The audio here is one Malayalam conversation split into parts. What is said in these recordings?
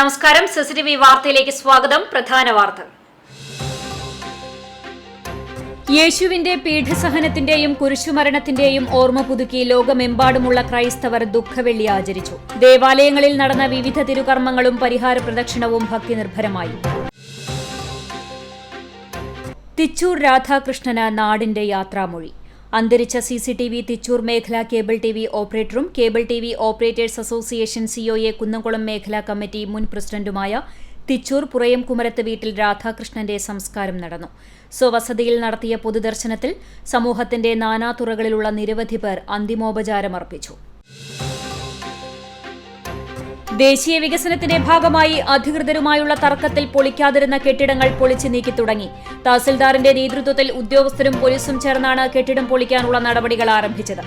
നമസ്കാരം. CCTV വാർത്തയിലേക്ക് സ്വാഗതം. പ്രധാന വാർത്തകൾ. യേശുവിന്റെ പീഠസഹനത്തിന്റെയും കുരിശുമരണത്തിന്റെയും ഓർമ്മ പുതുക്കി ലോകമെമ്പാടുമുള്ള ക്രൈസ്തവർ ദുഃഖവെള്ളി ആചരിച്ചു. ദേവാലയങ്ങളിൽ നടന്ന വിവിധ തിരുകർമ്മങ്ങളും പരിഹാര പ്രദക്ഷിണവും ഭക്തിനിർഭരമായി. തിച്ചൂർ രാധാകൃഷ്ണന് നാടിന്റെ യാത്രാമൊഴി. അന്തരിച്ച CCTV തിച്ചൂർ മേഖല കേബിൾ TV ഓപ്പറേറ്ററും cable TV operators association COA Kunnamkulam മേഖലാ കമ്മിറ്റി മുൻ പ്രസിഡന്റുമായ തിച്ചൂർ പുറയം കുമരത്ത് വീട്ടിൽ രാധാകൃഷ്ണന്റെ സംസ്കാരം നടന്നു. സ്വവസതിയിൽ നടത്തിയ പൊതുദർശനത്തിൽ സമൂഹത്തിന്റെ നാനാതുറകളിലുള്ള നിരവധി പേർ അന്തിമോപചാരമർപ്പിച്ചു. ദേശീയ വികസനത്തിന്റെ ഭാഗമായി അധികൃതരുമായുള്ള തർക്കത്തിൽ പൊളിക്കാതിരുന്ന കെട്ടിടങ്ങൾ പൊളിച്ചു നീക്കി തുടങ്ങി. തഹസിൽദാറിന്റെ നേതൃത്വത്തിൽ ഉദ്യോഗസ്ഥരും പോലീസും ചേർന്നാണ് കെട്ടിടം പൊളിക്കാനുള്ള നടപടികൾ ആരംഭിച്ചത്.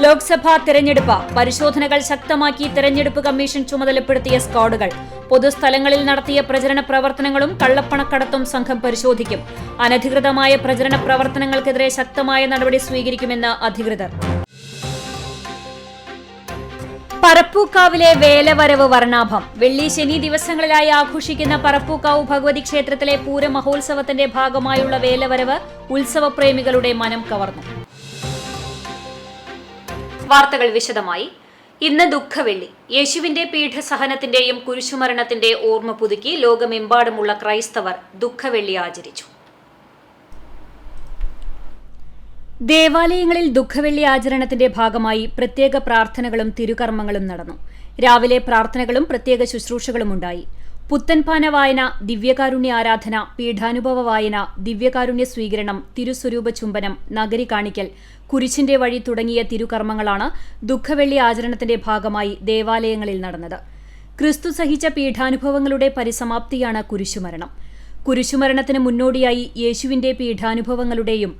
ലോക്സഭാ തെരഞ്ഞെടുപ്പ് പരിശോധനകൾ ശക്തമാക്കി തെരഞ്ഞെടുപ്പ് കമ്മീഷൻ ചുമതലപ്പെടുത്തിയ സ്ക്വാഡുകൾ. പൊതുസ്ഥലങ്ങളിൽ നടത്തിയ പ്രചരണ പ്രവർത്തനങ്ങളും കള്ളപ്പണക്കടത്തും സംഘം പരിശോധിക്കും. അനധികൃതമായ പ്രചരണ പ്രവർത്തനങ്ങൾക്കെതിരെ ശക്തമായ നടപടി സ്വീകരിക്കുമെന്ന് അധികൃതർ. പറപ്പൂക്കാവിലെ വേലവരവ് വർണ്ണാഭം. വെള്ളി ശനി ദിവസങ്ങളിലായി ആഘോഷിക്കുന്ന പറപ്പൂക്കാവ് ഭഗവതി ക്ഷേത്രത്തിലെ പൂരമഹോത്സവത്തിന്റെ ഭാഗമായുള്ള വേലവരവ് ഉത്സവപ്രേമികളുടെ മനം കവർന്നു. വാർത്തകൾ വിശദമായി. ഇന്ന് ദുഃഖവെള്ളി. യേശുവിന്റെ പീഠസഹനത്തിന്റെയും കുരിശുമരണത്തിന്റെ ഓർമ്മ പുതുക്കി ലോകമെമ്പാടുമുള്ള ക്രൈസ്തവർ ദുഃഖവെള്ളി ആചരിച്ചു. ദേവാലയങ്ങളിൽ ദുഃഖവെള്ളി ആചരണത്തിന്റെ ഭാഗമായി പ്രത്യേക പ്രാർത്ഥനകളും തിരുകർമ്മങ്ങളും നടന്നു. രാവിലെ പ്രാർത്ഥനകളും പ്രത്യേക ശുശ്രൂഷകളും ഉണ്ടായി. പുത്തൻപാന വായന, ദിവ്യകാരുണ്യ ആരാധന, പീഠാനുഭവ വായന, ദിവ്യകാരുണ്യ സ്വീകരണം, തിരുസ്വരൂപ ചുംബനം, നഗരി കാണിക്കൽ, കുരിശിന്റെ വഴി തുടങ്ങിയ തിരുകർമ്മങ്ങളാണ് ദുഃഖവെള്ളി ആചരണത്തിന്റെ ഭാഗമായി ദേവാലയങ്ങളിൽ നടന്നത്. ക്രിസ്തു സഹിച്ച പീഠാനുഭവങ്ങളുടെ പരിസമാപ്തിയാണ് കുരിശുമരണം. കുരിശുമരണത്തിന് മുന്നോടിയായി യേശുവിന്റെ പീഠാനുഭവങ്ങളുടെയും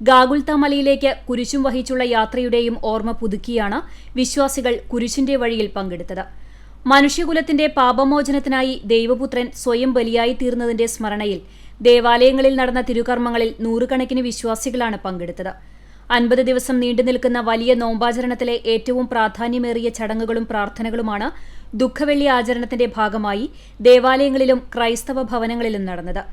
ഗാഗുൽത്ത മലയിലേക്ക് കുരിശും വഹിച്ചുള്ള യാത്രയുടെയും ഓർമ്മ പുതുക്കിയാണ് വിശ്വാസികൾ കുരിശിന്റെ വഴിയിൽ പങ്കെടുത്തത്. മനുഷ്യകുലത്തിന്റെ പാപമോചനത്തിനായി ദൈവപുത്രൻ സ്വയം ബലിയായി തീർന്നതിന്റെ സ്മരണയിൽ ദേവാലയങ്ങളിൽ നടന്ന തിരുകർമ്മങ്ങളിൽ നൂറുകണക്കിന് വിശ്വാസികളാണ് പങ്കെടുത്തത്. 50 ദിവസം നീണ്ടുനിൽക്കുന്ന വലിയ നോമ്പാചരണത്തിലെ ഏറ്റവും പ്രാധാന്യമേറിയ ചടങ്ങുകളും പ്രാർത്ഥനകളുമാണ് ദുഃഖവെള്ളി ആചരണത്തിന്റെ ഭാഗമായി ദേവാലയങ്ങളിലും ക്രൈസ്തവ ഭവനങ്ങളിലും നടന്നത്.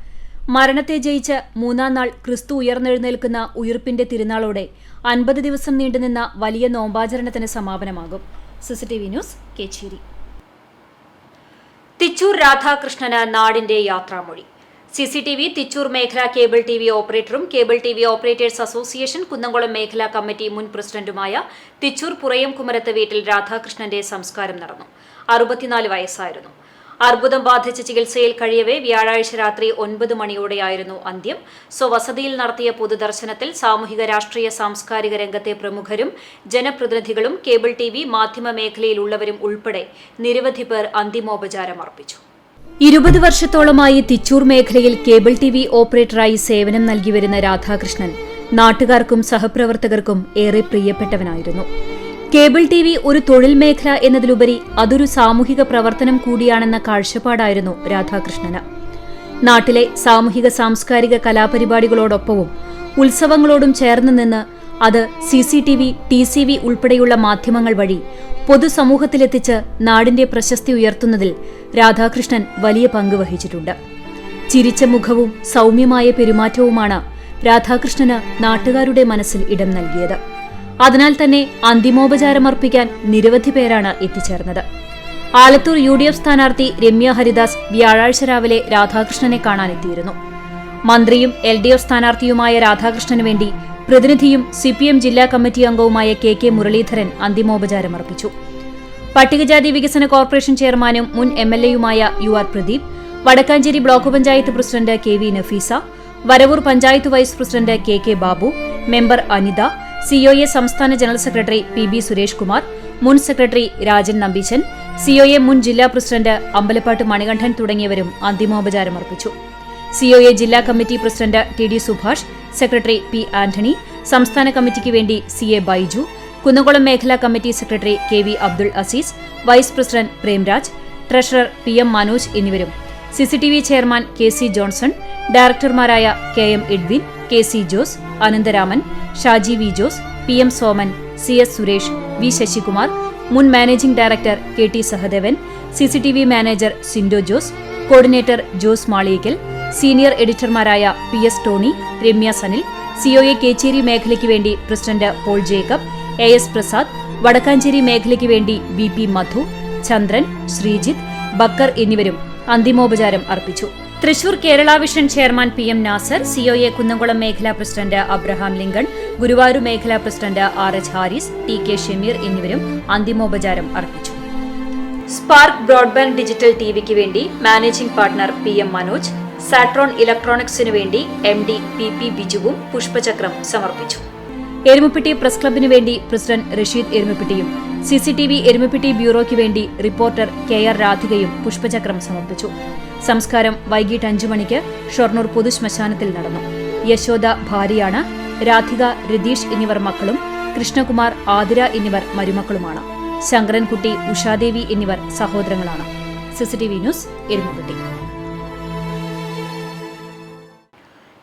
മരണത്തെ ജയിച്ച് 3-ാം നാൾ ക്രിസ്തു ഉയർന്നെഴുന്നേൽക്കുന്ന ഉയിർപ്പിന്റെ തിരുനാളോടെ 50 ദിവസം നീണ്ടുനിന്ന വലിയ നോമ്പാചരണത്തിന് സമാപനമാകും. CCTV news, Kechery. തിച്ചൂർ രാധാകൃഷ്ണന് നാടിന്റെ യാത്രാമൊഴി. CCTV തിച്ചൂർ മേഖല കേബിൾ TV ഓപ്പറേറ്ററും cable TV operators association Kunnamkulam മേഖലാ കമ്മിറ്റി മുൻ പ്രസിഡന്റുമായ തിച്ചൂർ പുറയം കുമരത്ത് വീട്ടിൽ രാധാകൃഷ്ണന്റെ സംസ്കാരം നടന്നു. 64 വയസ്സായിരുന്നു. അർബുദം ബാധിച്ച് ചികിത്സയിൽ കഴിയവേ വ്യാഴാഴ്ച രാത്രി 9 മണിയോടെയായിരുന്നു അന്ത്യം. സ്വവസതിയിൽ നടത്തിയ പൊതുദർശനത്തിൽ സാമൂഹിക രാഷ്ട്രീയ സാംസ്കാരിക രംഗത്തെ പ്രമുഖരും ജനപ്രതിനിധികളും കേബിൾ TV മാധ്യമ മേഖലയിലുള്ളവരും ഉൾപ്പെടെ നിരവധി പേർ അന്തിമോപചാരം അർപ്പിച്ചു. 20 വർഷത്തോളമായി തിച്ചൂർ മേഖലയിൽ കേബിൾ TV ഓപ്പറേറ്ററായി സേവനം നൽകിവരുന്ന രാധാകൃഷ്ണൻ നാട്ടുകാർക്കും സഹപ്രവർത്തകർക്കും ഏറെ പ്രിയപ്പെട്ടവനായിരുന്നു. കേബിൾ TV ഒരു തൊഴിൽ മേഖല എന്നതിലുപരി അതൊരു സാമൂഹിക പ്രവർത്തനം കൂടിയാണെന്ന കാഴ്ചപ്പാടായിരുന്നു രാധാകൃഷ്ണന്. നാട്ടിലെ സാമൂഹിക സാംസ്കാരിക കലാപരിപാടികളോടൊപ്പവും ഉത്സവങ്ങളോടും ചേർന്ന് നിന്ന് അത് CCTV, TCV ഉൾപ്പെടെയുള്ള മാധ്യമങ്ങൾ വഴി പൊതുസമൂഹത്തിലെത്തിച്ച് നാടിന്റെ പ്രശസ്തി ഉയർത്തുന്നതിൽ രാധാകൃഷ്ണൻ വലിയ പങ്ക് വഹിച്ചിട്ടുണ്ട്. ചിരിച്ച മുഖവും സൗമ്യമായ പെരുമാറ്റവുമാണ് രാധാകൃഷ്ണന് നാട്ടുകാരുടെ മനസ്സിൽ ഇടം നൽകിയത്. അതിനാൽ തന്നെ അന്തിമോപചാരമർപ്പിക്കാൻ നിരവധി പേരാണ് എത്തിച്ചേർന്നത്. ആലത്തൂർ UDF സ്ഥാനാർത്ഥി രമ്യ ഹരിദാസ് വ്യാഴാഴ്ച രാവിലെ രാധാകൃഷ്ണനെ കാണാനെത്തിയിരുന്നു. മന്ത്രിയും LDF സ്ഥാനാർത്ഥിയുമായ രാധാകൃഷ്ണന് വേണ്ടി പ്രതിനിധിയും CPM ജില്ലാ കമ്മിറ്റി അംഗവുമായ KK മുരളീധരൻ അന്തിമോപചാരമർപ്പിച്ചു. പട്ടികജാതി വികസന കോർപ്പറേഷൻ ചെയർമാനും മുൻ MLAയുമായ UR Pradeep, Vadakkanchery block panchayat president KV Nafeesa, Varavoor panchayat vice president KK Babu, member Anitha, COA സംസ്ഥാന general secretary PB Suresh Kumar, മുൻ സെക്രട്ടറി രാജൻ നമ്പീശൻ, COA മുൻ ജില്ലാ പ്രസിഡന്റ് അമ്പലപ്പാട്ട് മണികണ്ഠൻ തുടങ്ങിയവരും അന്തിമോപചാരമർപ്പിച്ചു. COA ജില്ലാ committee president TD Subhash, secretary P Antony, സംസ്ഥാന കമ്മിറ്റിക്ക് വേണ്ടി CA ബൈജു, കുന്നംകുളം മേഖലാ committee secretary KV Abdul Azeez, vice president Premraj, treasurer PM Manoj എന്നിവരും CCTV ചെയർമാൻ KC ജോൺസൺ, ഡയറക്ടർമാരായ KM Edwin, KC Jose, Anantharaman, Shaji V Jose, PM Soman, CS Suresh, V Sasikumar, മുൻ managing director KT Sahadevan, CCTV manager Sindo Jose, coordinator Jose Maliyekkal, senior എഡിറ്റർമാരായ PS ടോണി, രമ്യ സനിൽ, COA കേച്ചേരി മേഖലയ്ക്ക് വേണ്ടി president Paul Jacob, AS Prasad, Vadakkanchery മേഖലയ്ക്ക് വേണ്ടി VP മധു, ചന്ദ്രൻ, ശ്രീജിത്ത്, ബക്കർ എന്നിവരും അന്തിമോപചാരം അർപ്പിച്ചു. Thrissur Kerala vision chairman PM Nasar, COA Kunnamkulam മേഖലാ പ്രസിഡന്റ് അബ്രഹാം ലിങ്കൺ, ഗുരുവായൂർ മേഖലാ president RH Haris, TK Shameer എന്നിവരും അന്തിമോപചാരം അർപ്പിച്ചു. സ്പാർക്ക് ബ്രോഡ്ബാൻഡ് ഡിജിറ്റൽ ടിവിക്ക് വേണ്ടി managing partner PM Manoj, Satron ഇലക്ട്രോണിക്സിനു വേണ്ടി MD PP ബിജുവും പുഷ്പചക്രം സമർപ്പിച്ചു. എരുമപ്പെട്ടി പ്രസ് ക്ലബിനു വേണ്ടി പ്രസിഡന്റ് റഷീദ് എരുമപ്പെട്ടിയും CCTV എരുമപ്പെട്ടി ബ്യൂറോയ്ക്ക് വേണ്ടി റിപ്പോർട്ടർ KR രാധികയും പുഷ്പചക്രം സമർപ്പിച്ചു. സംസ്കാരം വൈകിട്ട് 5 മണിക്ക് ഷൊർണൂർ പൊതുശ്മശാനത്തിൽ നടന്നു. യശോദ ഭാര്യയാണ്, രാധിക, രതീഷ് എന്നിവർ മക്കളും, കൃഷ്ണകുമാർ, ആതിര എന്നിവർ മരുമക്കളുമാണ്. ശങ്കരൻകുട്ടി, ഉഷാദേവി എന്നിവർ സഹോദരങ്ങളാണ്. CCTV news, Erumapetty.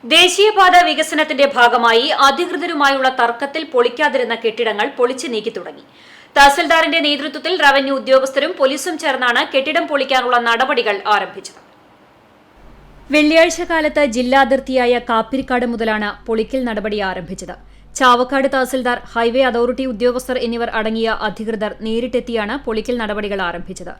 ദേശീയപാത വികസനത്തിന്റെ ഭാഗമായി അധികൃതരുമായുള്ള തർക്കത്തിൽ പൊളിക്കാതിരുന്ന കെട്ടിടങ്ങൾ പൊളിച്ചു നീക്കി തുടങ്ങി. തഹസിൽദാറിന്റെ നേതൃത്വത്തിൽ റവന്യൂ ഉദ്യോഗസ്ഥരും പോലീസും ചേർന്നാണ് കെട്ടിടം പൊളിക്കാനുള്ള നടപടികൾ ആരംഭിച്ചത്. വെള്ളിയാഴ്ച കാലത്ത് ജില്ലാതിർത്തിയായ കാപ്പിരിക്കാട് മുതലാണ് പൊളിക്കൽ നടപടി ആരംഭിച്ചത്. ചാവക്കാട് തഹസിൽദാർ, ഹൈവേ അതോറിറ്റി ഉദ്യോഗസ്ഥർ എന്നിവർ അടങ്ങിയ അധികൃതർ നേരിട്ടെത്തിയാണ് പൊളിക്കൽ നടപടികൾ ആരംഭിച്ചത്.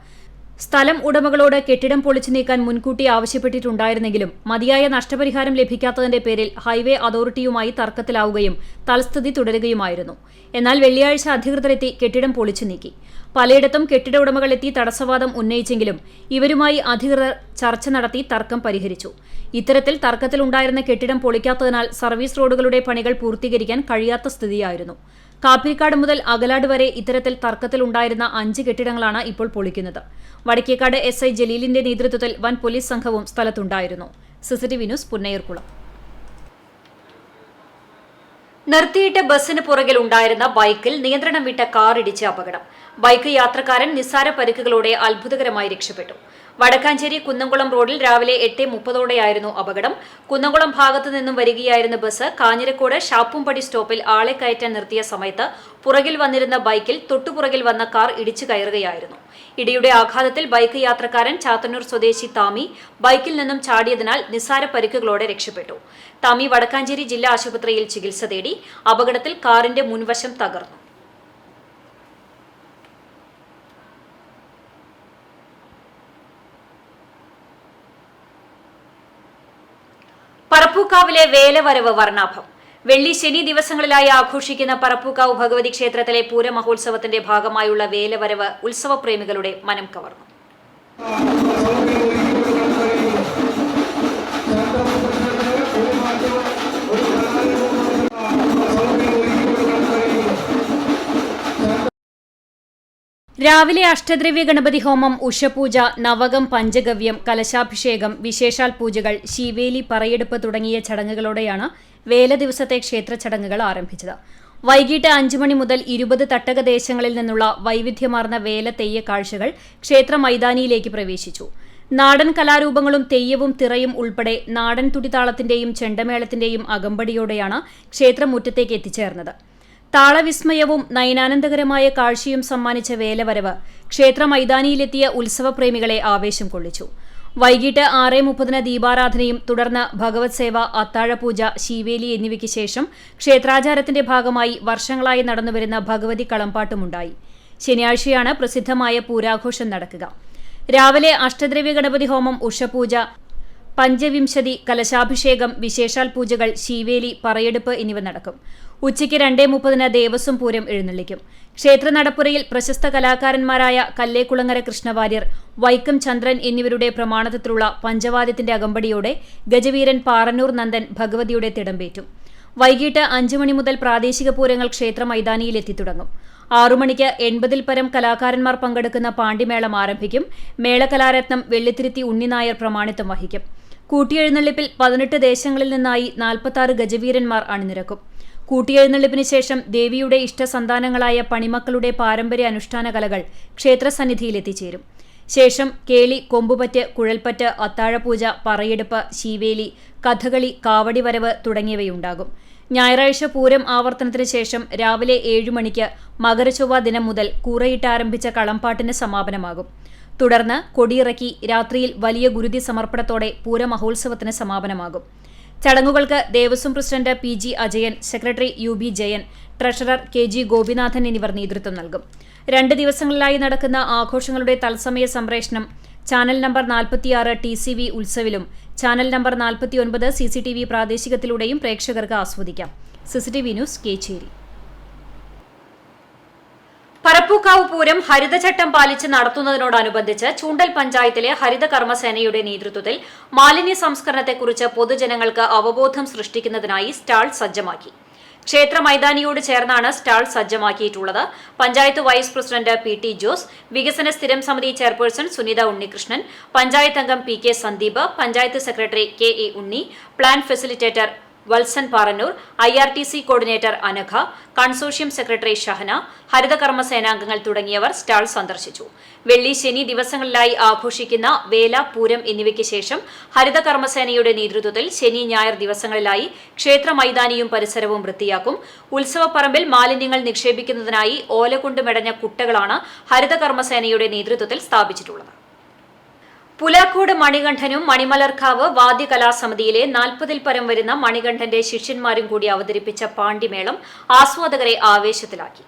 സ്ഥലം ഉടമകളോട് കെട്ടിടം പൊളിച്ചു നീക്കാൻ മുൻകൂട്ടി ആവശ്യപ്പെട്ടിട്ടുണ്ടായിരുന്നെങ്കിലും മതിയായ നഷ്ടപരിഹാരം ലഭിക്കാത്തതിന്റെ പേരിൽ ഹൈവേ അതോറിറ്റിയുമായി തർക്കത്തിലാവുകയും തൽസ്ഥിതി തുടരുകയുമായിരുന്നു. എന്നാൽ വെള്ളിയാഴ്ച അധികൃതരെത്തി കെട്ടിടം പൊളിച്ചു നീക്കി. പലയിടത്തും കെട്ടിട ഉടമകൾ എത്തി തടസ്സവാദം ഉന്നയിച്ചെങ്കിലും ഇവരുമായി അധികൃതർ ചർച്ച നടത്തി തർക്കം പരിഹരിച്ചു. ഇത്തരത്തിൽ തർക്കത്തിലുണ്ടായിരുന്ന കെട്ടിടം പൊളിക്കാത്തതിനാൽ സർവീസ് റോഡുകളുടെ പണികൾ പൂർത്തീകരിക്കാൻ കഴിയാത്ത സ്ഥിതിയായിരുന്നു. കാപ്പിരിക്കാട് മുതൽ അകലാട് വരെ ഇത്തരത്തിൽ തർക്കത്തിലുണ്ടായിരുന്ന 5 കെട്ടിടങ്ങളാണ് ഇപ്പോൾ പൊളിക്കുന്നത്. വടക്കേക്കാട് SI ജലീലിന്റെ നേതൃത്വത്തിൽ വൻ പോലീസ് സംഘവും സ്ഥലത്തുണ്ടായിരുന്നു. CCTV news, Punnayurkulam. നിർത്തിയിട്ട ബസിന് പുറകിൽ ഉണ്ടായിരുന്ന ബൈക്കിൽ നിയന്ത്രണം വിട്ട കാർ ഇടിച്ച് അപകടം. ബൈക്ക് യാത്രക്കാരൻ നിസ്സാര പരിക്കുകളോടെ അത്ഭുതകരമായി രക്ഷപ്പെട്ടു. വടക്കാഞ്ചേരി കുന്നംകുളം റോഡിൽ രാവിലെ 8:30ഓടെയായിരുന്നു അപകടം. കുന്നംകുളം ഭാഗത്തു നിന്നും വരികയായിരുന്ന ബസ് കാഞ്ഞിരക്കോട് ഷാപ്പുംപടി സ്റ്റോപ്പിൽ ആളെ കയറ്റാൻ നിർത്തിയ സമയത്ത് പുറകിൽ വന്നിരുന്ന ബൈക്കിൽ തൊട്ടുപുറകിൽ വന്ന കാർ ഇടിച്ചു കയറുകയായിരുന്നു. ഇടിയുടെ ആഘാതത്തിൽ ബൈക്ക് യാത്രക്കാരൻ ചാത്തന്നൂർ സ്വദേശി താമി ബൈക്കിൽ നിന്നും ചാടിയതിനാൽ നിസ്സാര പരിക്കുകളോടെ രക്ഷപ്പെട്ടു. താമി വടക്കാഞ്ചേരി ജില്ലാ ആശുപത്രിയിൽ ചികിത്സ തേടി. അപകടത്തിൽ കാറിന്റെ മുൻവശം തകർന്നു. പറപ്പൂക്കാവിലെ വേലവരവ് വർണ്ണാഭം. വെള്ളി, ശനി ദിവസങ്ങളിലായി ആഘോഷിക്കുന്ന പറപ്പൂക്കാവ് ഭഗവതി ക്ഷേത്രത്തിലെ പൂരമഹോത്സവത്തിന്റെ ഭാഗമായുള്ള വേലവരവ് ഉത്സവപ്രേമികളുടെ മനം കവർന്നു. രാവിലെ അഷ്ടദ്രവ്യ ഗണപതി ഹോമം, ഉഷപൂജ, നവകം, പഞ്ചഗവ്യം, കലശാഭിഷേകം, വിശേഷാൽ പൂജകൾ, ശീവേലി, പറയെടുപ്പ് തുടങ്ങിയ ചടങ്ങുകളോടെയാണ് വേല ദിവസത്തെ ക്ഷേത്ര ചടങ്ങുകൾ ആരംഭിച്ചത്. വൈകിട്ട് 5 മണി മുതൽ 20 തട്ടകദേശങ്ങളിൽ നിന്നുള്ള വൈവിധ്യമാർന്ന വേല തെയ്യ കാഴ്ചകൾ ക്ഷേത്ര മൈതാനിയിലേക്ക് പ്രവേശിച്ചു. നാടൻ കലാരൂപങ്ങളും തെയ്യവും തിറയും ഉൾപ്പെടെ നാടൻ തുടിതാളത്തിന്റെയും ചെണ്ടമേളത്തിന്റെയും അകമ്പടിയോടെയാണ് ക്ഷേത്രമുറ്റത്തേക്ക് എത്തിച്ചേർന്നത്. താളവിസ്മയവും നയനാനന്ദകരമായ കാഴ്ചയും സമ്മാനിച്ച വേലവരവ് ക്ഷേത്ര മൈതാനിയിലെത്തിയ ഉത്സവപ്രേമികളെ ആവേശം കൊള്ളിച്ചു. വൈകിട്ട് 6:30 ദീപാരാധനയും തുടർന്ന് ഭഗവത് സേവ, അത്താഴപൂജ, ശീവേലി എന്നിവയ്ക്ക് ശേഷം ക്ഷേത്രാചാരത്തിന്റെ ഭാഗമായി വർഷങ്ങളായി നടന്നുവരുന്ന ഭഗവതി കളംപാട്ടുമുണ്ടായി. ശനിയാഴ്ചയാണ് പ്രസിദ്ധമായ പൂരാഘോഷം നടക്കുക. രാവിലെ അഷ്ടദ്രവ്യ ഗണപതി ഹോമം, ഉഷപൂജ, പഞ്ചവിംശതി, കലശാഭിഷേകം, വിശേഷാൽ പൂജകൾ, ശീവേലി, പറയെടുപ്പ് എന്നിവ നടക്കും. ഉച്ചയ്ക്ക് 2:30 ദേവസ്വം പൂരം എഴുന്നള്ളിക്കും. ക്ഷേത്ര നടപ്പുരയിൽ പ്രശസ്ത കലാകാരന്മാരായ കല്ലേക്കുളങ്ങര കൃഷ്ണവാര്യർ, വൈക്കം ചന്ദ്രൻ എന്നിവരുടെ പ്രമാണത്തിലുള്ള പഞ്ചവാദ്യത്തിന്റെ അകമ്പടിയോടെ ഗജവീരൻ പാറന്നൂർ നന്ദൻ ഭഗവതിയുടെ തിടമ്പേറ്റും. വൈകിട്ട് 5 മണി മുതൽ പ്രാദേശിക പൂരങ്ങൾ ക്ഷേത്ര മൈതാനിയിൽ എത്തിത്തുടങ്ങും. 6 മണിക്ക് 80-ൽ പരം കലാകാരന്മാർ പങ്കെടുക്കുന്ന പാണ്ടിമേളം ആരംഭിക്കും. മേളകലാരത്നം വെള്ളിത്തിരുത്തി ഉണ്ണിനായർ പ്രമാണിത്വം വഹിക്കും. കൂട്ടിയെഴുന്നള്ളിപ്പിൽ 18 ദേശങ്ങളിൽ നിന്നായി 46 ഗജവീരന്മാർ അണിനിരക്കും. കൂട്ടിയെഴുന്നള്ളിപ്പിന് ശേഷം ദേവിയുടെ ഇഷ്ടസന്താനങ്ങളായ പണിമക്കളുടെ പാരമ്പര്യ അനുഷ്ഠാന കലകൾ ക്ഷേത്രസന്നിധിയിൽ എത്തിച്ചേരും. ശേഷം കേളി, കൊമ്പുപറ്റ്, കുഴൽപ്പറ്റ്, അത്താഴപൂജ, പറയെടുപ്പ്, ശീവേലി, കഥകളി, കാവടിവരവ് തുടങ്ങിയവയുണ്ടാകും. ഞായറാഴ്ച പൂരം ആവർത്തനത്തിന് ശേഷം രാവിലെ 7 മണിക്ക് മകരചൊവ്വ ദിനം മുതൽ കൂറയിട്ട് ആരംഭിച്ച കളംപാട്ടിന് സമാപനമാകും. തുടർന്ന് കൊടിയിറക്കി രാത്രിയിൽ വലിയ ഗുരുതി സമർപ്പണത്തോടെ പൂരമഹോത്സവത്തിന് സമാപനമാകും. ചടങ്ങുകൾക്ക് ദേവസ്വം president PG Ajayan, secretary UB Jayan, treasurer KG Gopinathan എന്നിവർ നേതൃത്വം നൽകും. 2 ദിവസങ്ങളിലായി നടക്കുന്ന ആഘോഷങ്ങളുടെ തത്സമയ സംപ്രേഷണം ചാനൽ നമ്പർ 46 TCV ഉത്സവിലും ചാനൽ നമ്പർ 49 CCTV പ്രാദേശികത്തിലൂടെയും പ്രേക്ഷകർക്ക് ആസ്വദിക്കാം. CCTV news Kechery. പറപ്പൂക്കാവ് പൂരം ഹരിതചട്ടം പാലിച്ച് നടത്തുന്നതിനോടനുബന്ധിച്ച് ചൂണ്ടൽ പഞ്ചായത്തിലെ ഹരിത കർമ്മസേനയുടെ നേതൃത്വത്തിൽ മാലിന്യ സംസ്കരണത്തെക്കുറിച്ച് പൊതുജനങ്ങൾക്ക് അവബോധം സൃഷ്ടിക്കുന്നതിനായി സ്റ്റാൾ സജ്ജമാക്കി. ക്ഷേത്ര മൈതാനിയോട് ചേർന്നാണ് സ്റ്റാൾ സജ്ജമാക്കിയിട്ടുള്ളത്. Panchayat vice president PT Jose, വികസന സ്ഥിരം സമിതി ചെയർപേഴ്സൺ സുനിത ഉണ്ണികൃഷ്ണൻ, പഞ്ചായത്ത് അംഗം PK Sandeep, panchayat secretary KA Unni, plan facilitator Valsan Parannur, IRTC coordinator Anagha, consortium secretary Shahana, ഹരിത കർമ്മസേനാംഗങ്ങൾ തുടങ്ങിയവർ സ്റ്റാൾ സന്ദർശിച്ചു. വെള്ളി, ശനി ദിവസങ്ങളിലായി ആഘോഷിക്കുന്ന വേല, പൂരം എന്നിവയ്ക്ക് ശേഷം ഹരിത കർമ്മസേനയുടെ നേതൃത്വത്തിൽ ശനി, ഞായർ ദിവസങ്ങളിലായി ക്ഷേത്ര മൈതാനിയും പരിസരവും വൃത്തിയാക്കും. ഉത്സവപ്പറമ്പിൽ മാലിന്യങ്ങൾ നിക്ഷേപിക്കുന്നതിനായി ഓലകൊണ്ട് മെടഞ്ഞ കുട്ടകളാണ് ഹരിത കർമ്മസേനയുടെ നേതൃത്വത്തിൽ സ്ഥാപിച്ചിട്ടുള്ളത്. പുലാക്കോട് മണികണ്ഠനും മണിമലർക്കാവ് വാദ്യകലാസമിതിയിലെ 40-ൽ പരം വരുന്ന മണികണ്ഠന്റെ ശിഷ്യന്മാരും കൂടി അവതരിപ്പിച്ച പാണ്ടിമേളം ആസ്വാദകരെ ആവേശത്തിലാക്കി.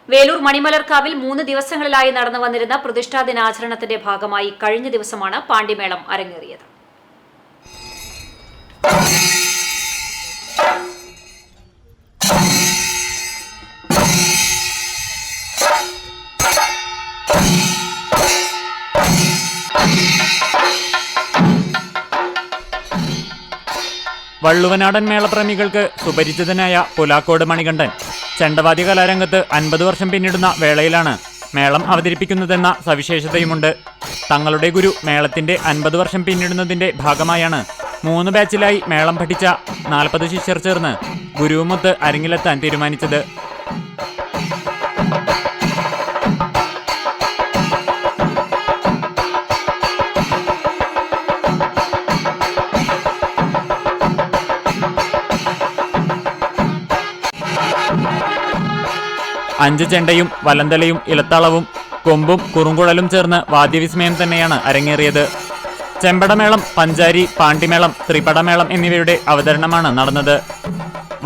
വേലൂർ മണിമലർക്കാവിൽ 3 ദിവസങ്ങളിലായി നടന്നു വന്നിരുന്ന പ്രതിഷ്ഠാ ദിനാചരണത്തിന്റെ ഭാഗമായി കഴിഞ്ഞ ദിവസമാണ് പാണ്ടിമേളം അരങ്ങേറിയത്. വള്ളുവനാടൻ മേളപ്രേമികൾക്ക് സുപരിചിതനായ പുലാക്കോട് മണികണ്ഠൻ ചെണ്ടവാദ്യ കലാരംഗത്ത് 50 വർഷം പിന്നിടുന്ന വേളയിലാണ് മേളം അവതരിപ്പിക്കുന്നതെന്ന സവിശേഷതയുമുണ്ട്. തങ്ങളുടെ ഗുരു മേളത്തിന്റെ 50 വർഷം പിന്നിടുന്നതിന്റെ ഭാഗമായാണ് 3 ബാച്ചിലായി മേളം പഠിച്ച 40 ശിഷ്യർ ചേർന്ന് ഗുരുവുമൊത്ത് അരങ്ങിലെത്താൻ തീരുമാനിച്ചത്. അഞ്ച് ചെണ്ടയും വലന്തലയും ഇലത്താളവും കൊമ്പും കുറുങ്കുഴലും ചേർന്ന് വാദ്യവിസ്മയം തന്നെയാണ് അരങ്ങേറിയത്. ചെമ്പടമേളം, പഞ്ചാരി, പാണ്ടിമേളം, ത്രിപടമേളം എന്നിവയുടെ അവതരണമാണ് നടന്നത്.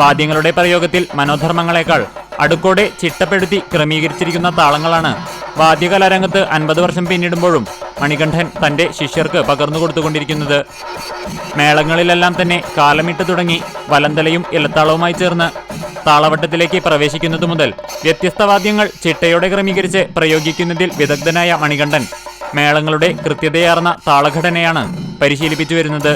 വാദ്യങ്ങളുടെ പ്രയോഗത്തിൽ മനോധർമ്മങ്ങളെക്കാൾ അടുക്കോടെ ചിട്ടപ്പെടുത്തി ക്രമീകരിച്ചിരിക്കുന്ന താളങ്ങളാണ് വാദ്യകലാരംഗത്ത് 50 വർഷം പിന്നിടുമ്പോഴും മണികണ്ഠൻ തന്റെ ശിഷ്യർക്ക് പകർന്നു കൊടുത്തുകൊണ്ടിരിക്കുന്നത്. മേളങ്ങളിലെല്ലാം തന്നെ കാലമിട്ട് തുടങ്ങി വലന്തലയും ഇലത്താളവുമായി ചേർന്ന് താളവട്ടത്തിലേക്ക് പ്രവേശിക്കുന്നതു മുതൽ വ്യത്യസ്ത വാദ്യങ്ങൾ ചിട്ടയോടെ ക്രമീകരിച്ച് പ്രയോഗിക്കുന്നതിൽ വിദഗ്ധനായ മണികണ്ഠൻ മേളങ്ങളുടെ കൃത്യതയാർന്ന താളഘടനയാണ് പരിശീലിപ്പിച്ചു വരുന്നത്.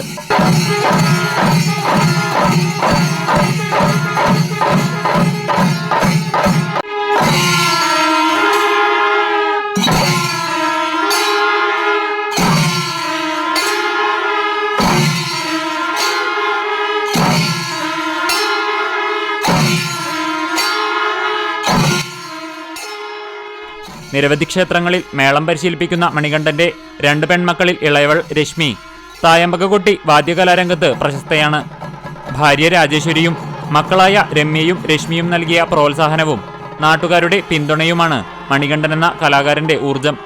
നിരവധി ക്ഷേത്രങ്ങളിൽ മേളം പരിശീലിപ്പിക്കുന്ന മണികണ്ഠന്റെ 2 പെൺമക്കളിൽ ഇളയവൾ രശ്മി തായമ്പകകൊട്ടി വാദ്യകലാരംഗത്ത് പ്രശസ്തയാണ്. ഭാര്യ രാജേശ്വരിയും മക്കളായ രമ്യയും രശ്മിയും നൽകിയ പ്രോത്സാഹനവും നാട്ടുകാരുടെ പിന്തുണയുമാണ് മണികണ്ഠൻ എന്ന കലാകാരന്റെ ഊർജം.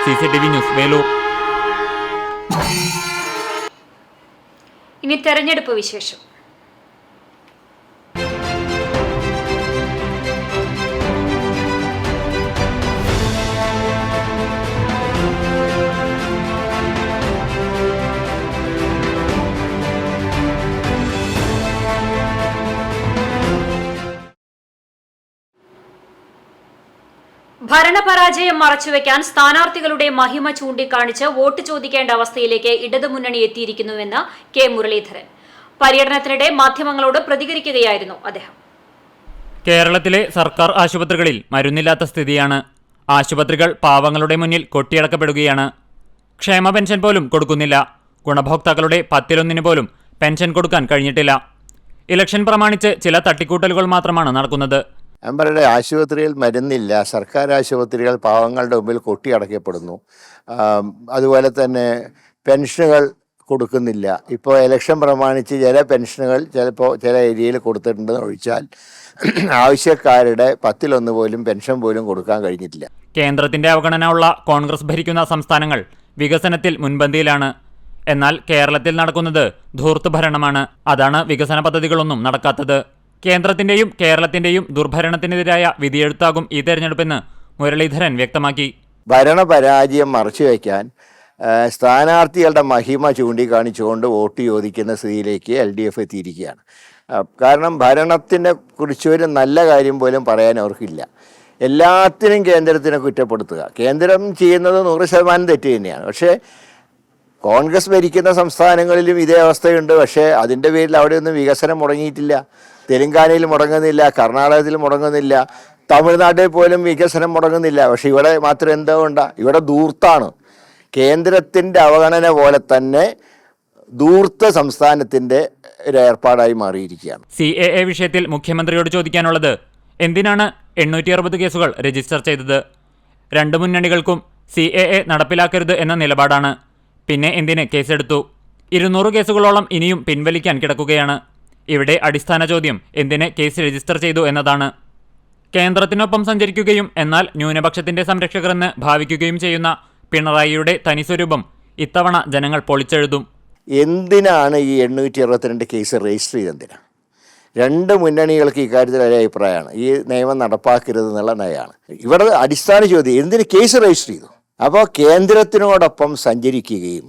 CCTV news, Velur. ഇനി തെരഞ്ഞെടുപ്പ് വിശേഷം. ഭരണപരാജയം മറച്ചുവെക്കാൻ സ്ഥാനാർത്ഥികളുടെ മഹിമ ചൂണ്ടിക്കാണിച്ച് വോട്ട് ചോദിക്കേണ്ട അവസ്ഥയിലേക്ക് ഇടതുമുന്നണി എത്തിയിരിക്കുന്നുവെന്ന് കെ മുരളീധരൻ പര്യടനത്തിനിടെ മാധ്യമങ്ങളോട് പ്രതികരിക്കുകയായിരുന്നു അദ്ദേഹം. കേരളത്തിലെ സർക്കാർ ആശുപത്രികളിൽ മരുന്നില്ലാത്ത സ്ഥിതിയാണ്. ആശുപത്രികൾ പാവങ്ങളുടെ മുന്നിൽ കൊട്ടിയടക്കപ്പെടുകയാണ്. ക്ഷേമ പെൻഷൻ പോലും കൊടുക്കുന്നില്ല. ഗുണഭോക്താക്കളുടെ 10-1 പോലും പെൻഷൻ കൊടുക്കാൻ കഴിഞ്ഞിട്ടില്ല. ഇലക്ഷൻ പ്രമാണിച്ച് ചില തട്ടിക്കൂട്ടലുകൾ മാത്രമാണ് നടക്കുന്നത്. അവരുടെ ആശുപത്രിയിൽ മരുന്നില്ല. സർക്കാർ ആശുപത്രികൾ പാവങ്ങളുടെ മുമ്പിൽ കൊട്ടിയടക്കപ്പെടുന്നു. അതുപോലെ തന്നെ പെൻഷനുകൾ കൊടുക്കുന്നില്ല. ഇപ്പോൾ ഇലക്ഷൻ പ്രമാണിച്ച് ചില പെൻഷനുകൾ ചിലപ്പോൾ ചില ഏരിയയിൽ കൊടുത്തിട്ടുണ്ടെന്ന് ഒഴിച്ചാൽ ആവശ്യക്കാരുടെ 10% പോലും പെൻഷൻ പോലും കൊടുക്കാൻ കഴിഞ്ഞിട്ടില്ല. കേന്ദ്രത്തിന്റെ അവഗണന ഉള്ള കോൺഗ്രസ് ഭരിക്കുന്ന സംസ്ഥാനങ്ങൾ വികസനത്തിൽ മുൻപന്തിയിലാണ്. എന്നാൽ കേരളത്തിൽ നടക്കുന്നത് ധൂർത്ത് ഭരണമാണ്. അതാണ് വികസന പദ്ധതികളൊന്നും നടക്കാത്തത്. കേന്ദ്രത്തിന്റെയും കേരളത്തിന്റെയും ദുർഭരണത്തിനെതിരായ വിധിയെഴുത്താകും ഈ തെരഞ്ഞെടുപ്പെന്ന് മുരളീധരൻ വ്യക്തമാക്കി. ഭരണപരാജയം മറച്ചുവെക്കാൻ സ്ഥാനാർത്ഥികളുടെ മഹിമ ചൂണ്ടിക്കാണിച്ചുകൊണ്ട് വോട്ട് ചോദിക്കുന്ന സ്ഥിതിയിലേക്ക് LDF എത്തിയിരിക്കുകയാണ്. കാരണം ഭരണത്തിനെ കുറിച്ച് ഒരു നല്ല കാര്യം പോലും പറയാൻ അവർക്കില്ല. എല്ലാത്തിനും കേന്ദ്രത്തിനെ കുറ്റപ്പെടുത്തുക. കേന്ദ്രം ചെയ്യുന്നത് 100% തെറ്റ് തന്നെയാണ്. പക്ഷേ കോൺഗ്രസ് ഭരിക്കുന്ന സംസ്ഥാനങ്ങളിലും ഇതേ അവസ്ഥയുണ്ട്. പക്ഷേ അതിൻ്റെ പേരിൽ അവിടെയൊന്നും വികസനം മുടങ്ങിയിട്ടില്ല. തെലങ്കാനയിൽ മുടങ്ങുന്നില്ല, കർണാടകത്തിൽ മുടങ്ങുന്നില്ല, തമിഴ്നാട്ടിൽ പോലും വികസനം മുടങ്ങുന്നില്ല. പക്ഷെ ഇവിടെ മാത്രം എന്തുകൊണ്ടാണ്? ഇവിടെ ധൂർത്താണ്. കേന്ദ്രത്തിൻ്റെ അവഗണന പോലെ തന്നെ ധൂർത്ത സംസ്ഥാനത്തിൻ്റെ ഒരു ഏർപ്പാടായി മാറിയിരിക്കുകയാണ്. CAA വിഷയത്തിൽ മുഖ്യമന്ത്രിയോട് ചോദിക്കാനുള്ളത്, എന്തിനാണ് 860 കേസുകൾ രജിസ്റ്റർ ചെയ്തത്? രണ്ട് മുന്നണികൾക്കും CAA നടപ്പിലാക്കരുത് എന്ന നിലപാടാണ്. പിന്നെ എന്തിന് കേസെടുത്തു? 200 കേസുകളോളം ഇനിയും പിൻവലിക്കാൻ കിടക്കുകയാണ്. ഇവിടെ അടിസ്ഥാന ചോദ്യം എന്തിന് കേസ് രജിസ്റ്റർ ചെയ്തു എന്നതാണ്. കേന്ദ്രത്തിനൊപ്പം സഞ്ചരിക്കുകയും എന്നാൽ ന്യൂനപക്ഷത്തിന്റെ സംരക്ഷകരെന്ന് ഭാവിക്കുകയും ചെയ്യുന്ന പിണറായിയുടെ തനിസ്വരൂപം ഇത്തവണ ജനങ്ങൾ പൊളിച്ചെഴുതും. എന്തിനാണ് ഈ 862 കേസ് രജിസ്റ്റർ ചെയ്തെന്തിനാണ്? രണ്ട് മുന്നണികൾക്ക് ഇക്കാര്യത്തിൽ ഒരേ അഭിപ്രായമാണ്. ഈ നിയമം നടപ്പാക്കരുത് എന്നുള്ള നയമാണ്. ഇവിടെ അടിസ്ഥാന ചോദ്യം എന്തിന് കേസ് രജിസ്റ്റർ ചെയ്തു? അപ്പോൾ കേന്ദ്രത്തിനോടൊപ്പം സഞ്ചരിക്കുകയും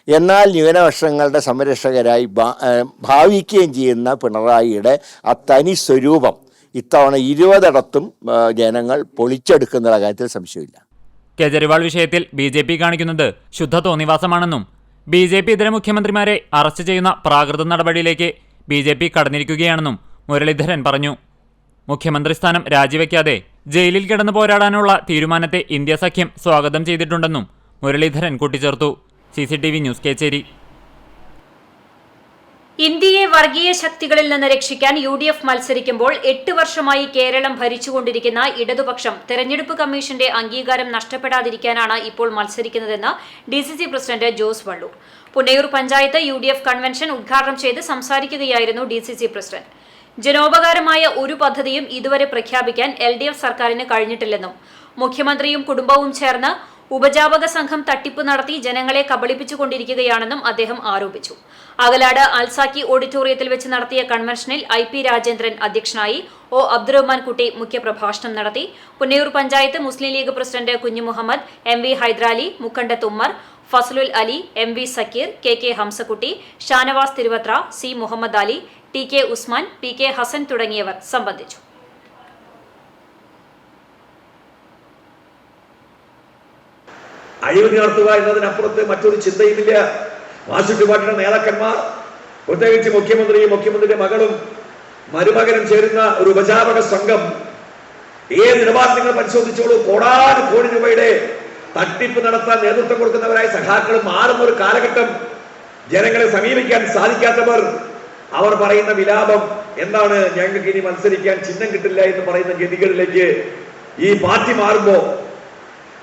എന്നാൽ ന്യൂനപക്ഷങ്ങളുടെ സംരക്ഷകരായി ഭാവിക്കുകയും ചെയ്യുന്ന പിണറായിയുടെ ആ തനി സ്വരൂപം ഇത്തവണ 20 ജനങ്ങൾ പൊളിച്ചെടുക്കുന്ന കാര്യത്തിൽ സംശയമില്ല. കേജ്രിവാൾ വിഷയത്തിൽ BJP കാണിക്കുന്നത് ശുദ്ധ തോന്നിവാസമാണെന്നും BJP ഇതര മുഖ്യമന്ത്രിമാരെ അറസ്റ്റ് ചെയ്യുന്ന പ്രാകൃത നടപടിയിലേക്ക് BJP കടന്നിരിക്കുകയാണെന്നും മുരളീധരൻ പറഞ്ഞു. മുഖ്യമന്ത്രി സ്ഥാനം രാജിവെക്കാതെ ജയിലിൽ കിടന്നു പോരാടാനുള്ള തീരുമാനത്തെ ഇന്ത്യ സഖ്യം സ്വാഗതം ചെയ്തിട്ടുണ്ടെന്നും മുരളീധരൻ കൂട്ടിച്ചേർത്തു. CCTV news, Kechery. ഇന്ത്യയെ വർഗീയ ശക്തികളിൽ നിന്ന് രക്ഷിക്കാൻ UDF മത്സരിക്കുമ്പോൾ 8 വർഷമായി കേരളം ഭരിച്ചുകൊണ്ടിരിക്കുന്ന ഇടതുപക്ഷം തെരഞ്ഞെടുപ്പ് കമ്മീഷന്റെ അംഗീകാരം നഷ്ടപ്പെടാതിരിക്കാനാണ് ഇപ്പോൾ മത്സരിക്കുന്നതെന്ന് DCC president Jose Vallur. Punnayur panchayat UDF convention ഉദ്ഘാടനം ചെയ്ത് സംസാരിക്കുകയായിരുന്നു DCC പ്രസിഡന്റ്. ജനോപകാരമായ ഒരു പദ്ധതിയും ഇതുവരെ പ്രഖ്യാപിക്കാൻ LDF സർക്കാരിന് കഴിഞ്ഞിട്ടില്ലെന്നും മുഖ്യമന്ത്രിയും കുടുംബവും ചേർന്ന് ഉപജാപക സംഘം തട്ടിപ്പ് നടത്തി ജനങ്ങളെ കബളിപ്പിച്ചുകൊണ്ടിരിക്കുകയാണെന്നും അദ്ദേഹം ആരോപിച്ചു. അകലാട് അൽസാക്കി ഓഡിറ്റോറിയത്തിൽ വെച്ച് നടത്തിയ കൺവെൻഷനിൽ IP രാജേന്ദ്രൻ അധ്യക്ഷനായി. O അബ്ദുറഹ്മാൻ കുട്ടി മുഖ്യപ്രഭാഷണം നടത്തി. പുന്നയൂർ പഞ്ചായത്ത് മുസ്ലിം ലീഗ് പ്രസിഡന്റ് കുഞ്ഞു Muhammad, MV Hyder Ali, Mukkandath Ummer, Fazalul Ali, MV Zakir, KK Hamsakutty, Shanavas Thiruvathra, C Muhammad Ali, TK Usman, PK Hasan തുടങ്ങിയവർ സംബന്ധിച്ചു. അഴിമതി നടത്തുക എന്നതിനപ്പുറത്ത് മറ്റൊരു ചിന്തയുമില്ല. മാർക്സിസ്റ്റ് പാർട്ടിയുടെ നേതാക്കന്മാർ, പ്രത്യേകിച്ച് മുഖ്യമന്ത്രിയുടെ മകളും മരുമകനും ചേരുന്ന ഒരു ഉപജാപക സംഘം ഏത് നിലപാട് നിങ്ങൾ പരിശോധിച്ചോളൂ, കോടാനുകോടി രൂപയുടെ തട്ടിപ്പ് നടത്താൻ നേതൃത്വം കൊടുക്കുന്നവരായ സഖാക്കൾ മാറുന്ന ഒരു കാലഘട്ടം. ജനങ്ങളെ സമീപിക്കാൻ സാധിക്കാത്തവർ അവർ പറയുന്ന വിലാപം എന്താണ്? ഞങ്ങൾക്ക് ഇനി മത്സരിക്കാൻ ചിഹ്നം കിട്ടില്ല എന്ന് പറയുന്ന ഗതികളിലേക്ക് ഈ പാർട്ടി മാറുമ്പോ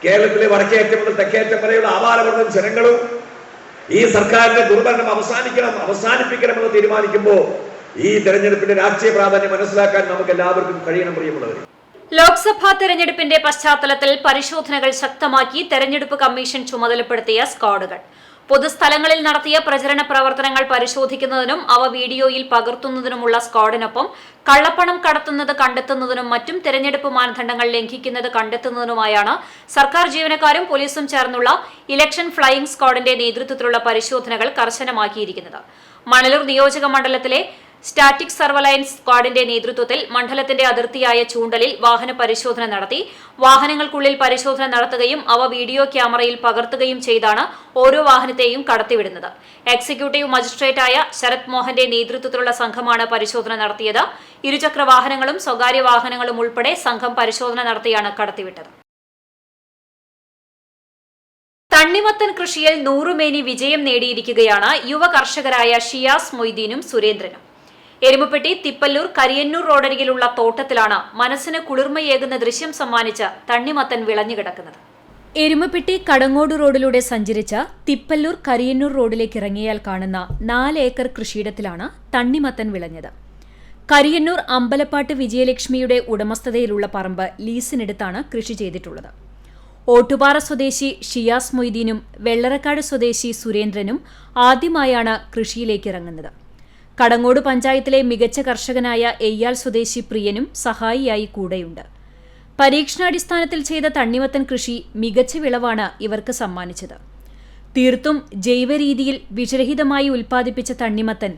കേരളത്തിലെ വടക്കേയറ്റം മുതൽ തെക്കേയറ്റം വരെയുള്ള ആവാലവർദ്ധം ജനങ്ങളും ഈ സർക്കാരിന്റെ ദുർഭരണം അവസാനിപ്പിക്കണമെന്ന് തീരുമാനിക്കുമ്പോൾ ഈ തെരഞ്ഞെടുപ്പിന്റെ രാഷ്ട്രീയ പ്രാധാന്യം മനസ്സിലാക്കാൻ നമുക്ക് എല്ലാവർക്കും കഴിയണം. പ്രിയമുള്ളവർ, ലോക്സഭാ തെരഞ്ഞെടുപ്പിന്റെ പശ്ചാത്തലത്തിൽ പരിശോധനകൾ ശക്തമാക്കി തെരഞ്ഞെടുപ്പ് കമ്മീഷൻ ചുമതലപ്പെടുത്തിയ സ്ക്വാഡുകൾ പൊതുസ്ഥലങ്ങളിൽ നടത്തിയ പ്രചരണ പ്രവർത്തനങ്ങൾ പരിശോധിക്കുന്നതിനും അവ വീഡിയോയിൽ പകർത്തുന്നതിനുമുള്ള സ്ക്വാഡിനൊപ്പം കള്ളപ്പണം കടത്തുന്നത് കണ്ടെത്തുന്നതിനും മറ്റും തെരഞ്ഞെടുപ്പ് മാനദണ്ഡങ്ങൾ ലംഘിക്കുന്നത് കണ്ടെത്തുന്നതിനുമായാണ് സർക്കാർ ജീവനക്കാരും പോലീസും ചേർന്നുള്ള ഇലക്ഷൻ ഫ്ലൈയിംഗ് സ്ക്വാഡിന്റെ നേതൃത്വത്തിലുള്ള പരിശോധനകൾ കർശനമാക്കിയിരിക്കുന്നത്. മണലൂർ നിയോജക മണ്ഡലത്തിലെ സ്റ്റാറ്റിക് സർവലൈൻസ് സ്ക്വാഡിന്റെ നേതൃത്വത്തിൽ മണ്ഡലത്തിന്റെ അതിർത്തിയായ ചൂണ്ടലിൽ വാഹന പരിശോധന നടത്തി. വാഹനങ്ങൾക്കുള്ളിൽ പരിശോധന നടത്തുകയും അവ വീഡിയോ ക്യാമറയിൽ പകർത്തുകയും ചെയ്താണ് ഓരോ വാഹനത്തെയും കടത്തിവിടുന്നത്. എക്സിക്യൂട്ടീവ് മജിസ്ട്രേറ്റായ ശരത് മോഹന്റെ നേതൃത്വത്തിലുള്ള സംഘമാണ് പരിശോധന നടത്തിയത്. ഇരുചക്ര വാഹനങ്ങളും സ്വകാര്യ വാഹനങ്ങളും ഉൾപ്പെടെ സംഘം പരിശോധന നടത്തിയാണ് കടത്തിവിട്ടത്. തണ്ണിമത്തൻ കൃഷിയിൽ 100 മേനി വിജയം നേടിയിരിക്കുകയാണ് യുവ കർഷകരായ ഷിയാസ് മൊയ്തീനും സുരേന്ദ്രനും. എരുമപ്പെട്ടി തിപ്പല്ലൂർ കരിയന്നൂർ റോഡരികിലുള്ള തോട്ടത്തിലാണ് മനസ്സിന് കുളിർമയേകുന്ന ദൃശ്യം സമ്മാനിച്ച തണ്ണിമത്തൻ വിളഞ്ഞുകിടക്കുന്നത്. എരുമപ്പെട്ടി കടങ്ങോട് റോഡിലൂടെ സഞ്ചരിച്ച തിപ്പല്ലൂർ കരിയന്നൂർ റോഡിലേക്ക് ഇറങ്ങിയാൽ കാണുന്ന 4 ഏക്കർ കൃഷിയിടത്തിലാണ് തണ്ണിമത്തൻ വിളഞ്ഞത്. കരിയന്നൂർ അമ്പലപ്പാട്ട് വിജയലക്ഷ്മിയുടെ ഉടമസ്ഥതയിലുള്ള പറമ്പ് ലീസിനെടുത്താണ് കൃഷി ചെയ്തിട്ടുള്ളത്. ഓട്ടുപാറ സ്വദേശി ഷിയാസ് മൊയ്തീനും വെള്ളറക്കാട് സ്വദേശി സുരേന്ദ്രനും ആദ്യമായാണ് കൃഷിയിലേക്ക് ഇറങ്ങുന്നത്. കടങ്ങോട് പഞ്ചായത്തിലെ മികച്ച കർഷകനായ എയ്യാൽ സ്വദേശി പ്രിയനും സഹായിയായി കൂടെയുണ്ട്. പരീക്ഷണാടിസ്ഥാനത്തിൽ ചെയ്ത തണ്ണിമത്തൻ കൃഷി മികച്ച വിളവാണ് ഇവർക്ക് സമ്മാനിച്ചത്. തീർത്തും ജൈവരീതിയിൽ വിഷരഹിതമായി ഉൽപ്പാദിപ്പിച്ച തണ്ണിമത്തൻ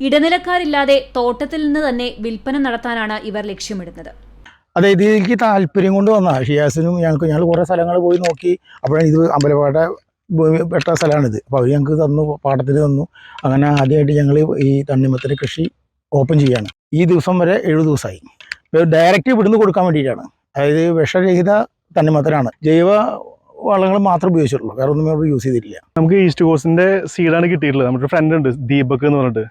ഇടനിലക്കാരില്ലാതെ തോട്ടത്തിൽ നിന്ന് തന്നെ വിൽപ്പന നടത്താനാണ് ഇവർ ലക്ഷ്യമിടുന്നത്. അതെ, ഇതിലേക്ക് താല്പര്യം കൊണ്ട് വന്ന ഷിയാസിനും ഞങ്ങൾ കുറേ സ്ഥലങ്ങൾ പോയി നോക്കി. അപ്പോഴാണ് ഇത് അമ്പലപ്പാട്ട പെട്ട സ്ഥലമാണിത്. അപ്പോൾ അവർ ഞങ്ങൾക്ക് തന്നു, പാട്ടത്തിന് തന്നു. അങ്ങനെ ആദ്യമായിട്ട് ഞങ്ങൾ ഈ തണ്ണിമത്തൻ്റെ കൃഷി ഓപ്പൺ ചെയ്യാണ്. ഈ ദിവസം വരെ 7 ദിവസമായി. ഡയറക്റ്റ് ഇവിടുന്ന് കൊടുക്കാൻ വേണ്ടിയിട്ടാണ്. അതായത് വിഷരഹിത തണ്ണിമത്തനാണ്. ജൈവ വളങ്ങൾ മാത്രം ഉപയോഗിച്ചിട്ടുള്ളൂ, വേറെ ഒന്നും നമ്മൾ യൂസ് ചെയ്തിട്ടില്ല. നമുക്ക് ഈസ്റ്റ് കോസ്റ്റിൻ്റെ സീഡാണ് കിട്ടിയിട്ടുള്ളത്. നമ്മുടെ ഫ്രണ്ട് ഉണ്ട് ദീപക് എന്ന് പറഞ്ഞിട്ട്.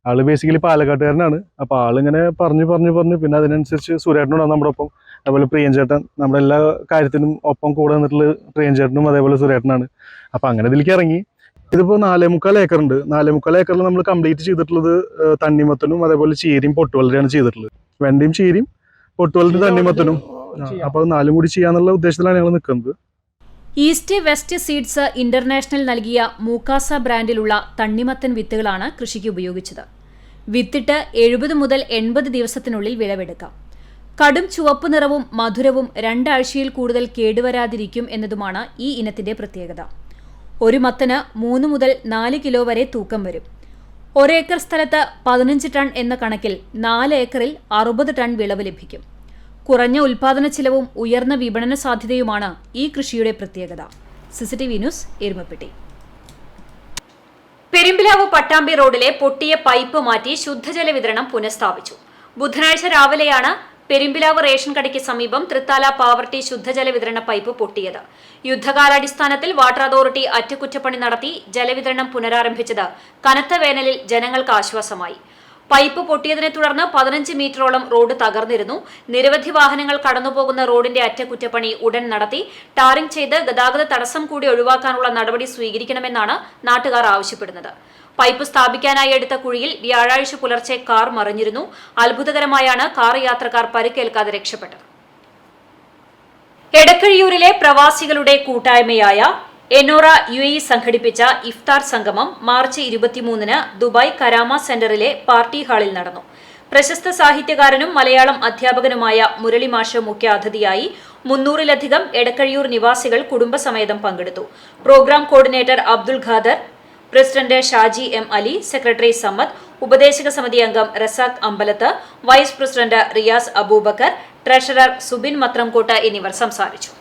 ആള് ബേസിക്കലി പാലക്കാട്ടുകാരനാണ്. അപ്പോൾ ആളിങ്ങനെ പറഞ്ഞു പിന്നെ അതിനനുസരിച്ച് സുരേട്ടനോട് നമ്മുടെ ഒപ്പം, അതുപോലെ പ്രിയൻ ചേട്ടൻ, നമ്മുടെ എല്ലാ കാര്യത്തിനും ഒപ്പം കൂടെ നിന്നിട്ടുള്ള പ്രിയൻ ചേട്ടനും അതേപോലെ സുരേട്ടനാണ്. അപ്പോൾ അങ്ങനെ ഇതിലേക്ക് ഇറങ്ങി. ഇതിപ്പോൾ 4.25 ഏക്കർ ഉണ്ട്. 4.25 ഏക്കറിൽ നമ്മൾ കംപ്ലീറ്റ് ചെയ്തിട്ടുള്ളത് തണ്ണിമത്തനും അതേപോലെ ചീരയും പൊട്ടുവളരെയാണ് ചെയ്തിട്ടുള്ളത്. വെണ്ടയും ചീരയും പൊട്ടുവളരും തണ്ണിമത്തനും. അപ്പോൾ 4 കൂടി ചെയ്യാന്നുള്ള ഉദ്ദേശത്തിലാണ് ഞങ്ങൾ നിൽക്കുന്നത്. ഈസ്റ്റ് വെസ്റ്റ് സീഡ്സ് ഇന്റർനാഷണൽ നൽകിയ മൂക്കാസ ബ്രാൻഡിലുള്ള തണ്ണിമത്തൻ വിത്തുകളാണ് കൃഷിക്ക് ഉപയോഗിച്ചത്. വിത്തിട്ട് 70 മുതൽ 80 ദിവസത്തിനുള്ളിൽ വിളവെടുക്കാം. കടും ചുവപ്പ് നിറവും മധുരവും 2 ആഴ്ചയിൽ കൂടുതൽ കേടുവരാതിരിക്കും എന്നതുമാണ് ഈ ഇനത്തിന്റെ പ്രത്യേകത. ഒരു മത്തന് 3 മുതൽ 4 കിലോ വരെ തൂക്കം വരും. 1 ഏക്കർ സ്ഥലത്ത് 15 ടൺ എന്ന കണക്കിൽ 4 ഏക്കറിൽ 60 ടൺ വിളവ് ലഭിക്കും. കുറഞ്ഞ ഉൽപാദന ചിലവും ഉയർന്ന വിപണന സാധ്യതയുമാണ് ഈ കൃഷിയുടെ പ്രത്യേകത. CCTV news, Erumapetty. പെരുമ്പിലാവ് പട്ടാമ്പി റോഡിലെ പൊട്ടിയ പൈപ്പ് മാറ്റി ശുദ്ധജല വിതരണം പുനഃസ്ഥാപിച്ചു. ബുധനാഴ്ച രാവിലെയാണ് പെരുമ്പിലാവ് റേഷൻ കടയ്ക്ക് സമീപം തൃത്താല പാവർട്ടി ശുദ്ധജല വിതരണ പൈപ്പ് പൊട്ടിയത്. യുദ്ധകാലാടിസ്ഥാനത്തിൽ വാട്ടർ അതോറിറ്റി അറ്റകുറ്റപ്പണി നടത്തി ജലവിതരണം പുനരാരംഭിച്ചത് കനത്ത വേനലിൽ ജനങ്ങൾക്ക് ആശ്വാസമായി. പൈപ്പ് പൊട്ടിയതിനെ തുടർന്ന് 15 മീറ്ററോളം റോഡ് തകർന്നിരുന്നു. നിരവധി വാഹനങ്ങൾ കടന്നുപോകുന്ന റോഡിന്റെ അറ്റകുറ്റപ്പണി ഉടൻ നടത്തി ടാറിംഗ് ചെയ്ത് ഗതാഗത തടസ്സം കൂടി ഒഴിവാക്കാനുള്ള നടപടി സ്വീകരിക്കണമെന്നാണ് നാട്ടുകാർ ആവശ്യപ്പെടുന്നത്. പൈപ്പ് സ്ഥാപിക്കാനായി എടുത്ത കുഴിയിൽ വ്യാഴാഴ്ച പുലർച്ചെ കാർ മറിഞ്ഞിരുന്നു. അത്ഭുതകരമായാണ് കാർ യാത്രക്കാർ പരിക്കേൽക്കാതെ രക്ഷപ്പെട്ടത്. എടക്കഴിയൂരിലെ പ്രവാസികളുടെ കൂട്ടായ്മയായ എനോറ UAE സംഘടിപ്പിച്ച ഇഫ്താർ സംഗമം മാർച്ച് 23-ന് ദുബായ് കരാമ സെന്ററിലെ പാർട്ടി ഹാളിൽ നടന്നു. പ്രശസ്ത സാഹിത്യകാരനും മലയാളം അധ്യാപകനുമായ മുരളി മാഷ് മുഖ്യ അതിഥിയായി. 300-ലധികം എടക്കഴിയൂർ നിവാസികൾ കുടുംബസമേതം പങ്കെടുത്തു. Programme coordinator Abdul Khader, president Shaji M. Ali, secretary Sammad, ഉപദേശക സമിതി അംഗം Razak Ambalath, vice president Riyas Abubakar, treasurer Subin Mathramkottu എന്നിവർ സംസാരിച്ചു.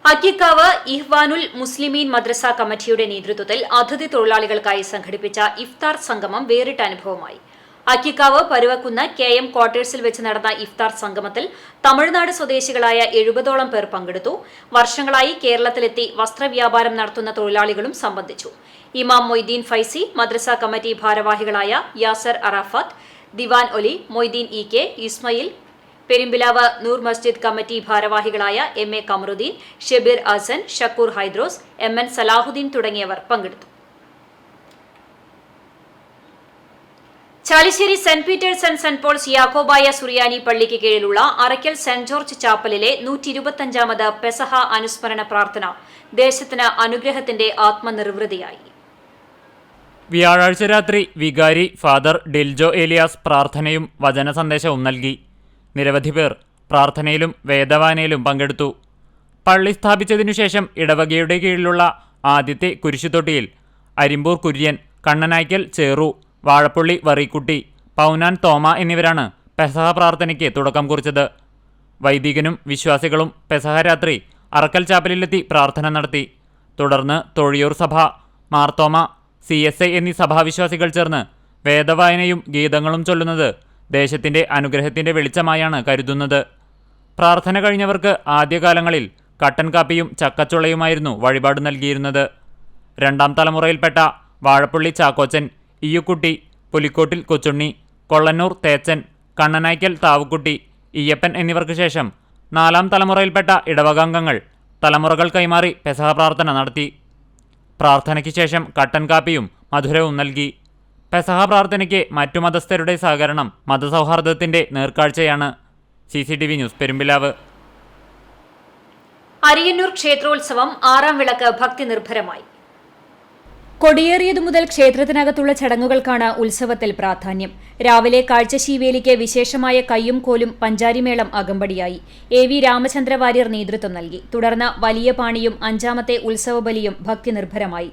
അക്കിക്കാവ് ഇഹ്വാനുൽ മുസ്ലിമീൻ മദ്രസ കമ്മിറ്റിയുടെ നേതൃത്വത്തിൽ അതിഥി തൊഴിലാളികൾക്കായി സംഘടിപ്പിച്ച ഇഫ്താർ സംഗമം വേറിട്ട അനുഭവമായി. അക്കിക്കാവ് പരുവക്കുന്ന് KM ക്വാർട്ടേഴ്സിൽ വെച്ച് നടന്ന ഇഫ്താർ സംഗമത്തിൽ തമിഴ്നാട് സ്വദേശികളായ 70ഓളം പേർ പങ്കെടുത്തു. വർഷങ്ങളായി കേരളത്തിലെത്തി വസ്ത്രവ്യാപാരം നടത്തുന്ന തൊഴിലാളികളും സംബന്ധിച്ചു. ഇമാം മൊയ്തീൻ ഫൈസി, മദ്രസ കമ്മിറ്റി ഭാരവാഹികളായ യാസർ അറാഫത്ത്, ദിവാൻ ഒലി, മൊയ്തീൻ EK, ഇസ്മയിൽ, പെരുമ്പിലാവ് നൂർ മസ്ജിദ് കമ്മിറ്റി ഭാരവാഹികളായ MA കമറുദ്ദീൻ, ഷെബീർ അസൻ, ഷക്കൂർ ഹൈദ്രോസ്, MN സലാഹുദ്ദീൻ തുടങ്ങിയവർ പങ്കെടുത്തു. Chalissery Saint Peter's and Saint Paul's Yakobaya Suriyani പള്ളിക്ക് കീഴിലുള്ള അറയ്ക്കൽ സെന്റ് ജോർജ് ചാപ്പലിലെ 125ാമത് പെസഹ അനുസ്മരണ പ്രാർത്ഥന ദേശത്തിന് അനുഗ്രഹത്തിന്റെ ആത്മനിർവൃതിയായി. വ്യാഴാഴ്ച രാത്രി വികാരി ഫാദർ ഡിൽജോ ഏലിയാസ് പ്രാർത്ഥനയും വചന സന്ദേശവും നൽകി. നിരവധി പേർ പ്രാർത്ഥനയിലും വേദവായനയിലും പങ്കെടുത്തു. പള്ളി സ്ഥാപിച്ചതിനുശേഷം ഇടവകയുടെ കീഴിലുള്ള ആദ്യത്തെ കുരിശുതൊട്ടിയിൽ അരിമ്പൂർ കുര്യൻ, കണ്ണനായ്ക്കൽ ചേറു, വാഴപ്പള്ളി വറീക്കുട്ടി, പൗനാൻ തോമ എന്നിവരാണ് പെസഹ പ്രാർത്ഥനയ്ക്ക് തുടക്കം കുറിച്ചത്. വൈദികനും വിശ്വാസികളും പെസഹ രാത്രി അറക്കൽ ചാപ്പലിലെത്തി പ്രാർത്ഥന നടത്തി. തുടർന്ന് തൊഴിയൂർ സഭ, മാർത്തോമ, CSI എന്നീ സഭാവിശ്വാസികൾ ചേർന്ന് വേദവായനയും ഗീതങ്ങളും ചൊല്ലുന്നത് ദേശത്തിന്റെ അനുഗ്രഹത്തിന്റെ വെളിച്ചമായാണ് കരുതുന്നത്. പ്രാർത്ഥന കഴിഞ്ഞവർക്ക് ആദ്യകാലങ്ങളിൽ കട്ടൻ കാപ്പിയും ചക്കച്ചുളയുമായിരുന്നു വഴിപാട് നൽകിയിരുന്നത്. 2ാം തലമുറയിൽപ്പെട്ട വാഴപ്പള്ളി ചാക്കോച്ചൻ, ഇയ്യുക്കുട്ടി, പുലിക്കോട്ടിൽ കൊച്ചുണ്ണി, കൊള്ളന്നൂർ തേച്ചൻ, കണ്ണനായ്ക്കൽ താവുക്കുട്ടി, ഇയ്യപ്പൻ എന്നിവർക്ക് ശേഷം 4ാം തലമുറയിൽപ്പെട്ട ഇടവകാംഗങ്ങൾ തലമുറകൾ കൈമാറി പെസഹ പ്രാർത്ഥന നടത്തി. പ്രാർത്ഥനയ്ക്ക് ശേഷം കട്ടൻ കാപ്പിയും മധുരവും നൽകി. പെസഹ പ്രാർത്ഥനയ്ക്ക് മറ്റു മതസ്ഥരുടെ സഹകരണം മതസൗഹാർദ്ദത്തിന്റെ നേർക്കാഴ്ചയാണ്. CCTV news Perumpilavu. അരിയന്നൂർ ക്ഷേത്രോത്സവം 6ാം വിളക്ക് ഭക്തി നിർഭരമായി. കൊടിയേറിയതു മുതൽ ക്ഷേത്രത്തിനകത്തുള്ള ചടങ്ങുകൾക്കാണ് ഉത്സവത്തിൽ പ്രാധാന്യം. രാവിലെ കാഴ്ചശീവേലിക്ക് വിശേഷമായ കയ്യും കോലും പഞ്ചാരിമേളം അകമ്പടിയായി. AV രാമചന്ദ്ര വാര്യർ നേതൃത്വം നൽകി. തുടർന്ന് വലിയ പാണിയും 5ാമത്തെ ഉത്സവബലിയും ഭക്തി നിർഭരമായി.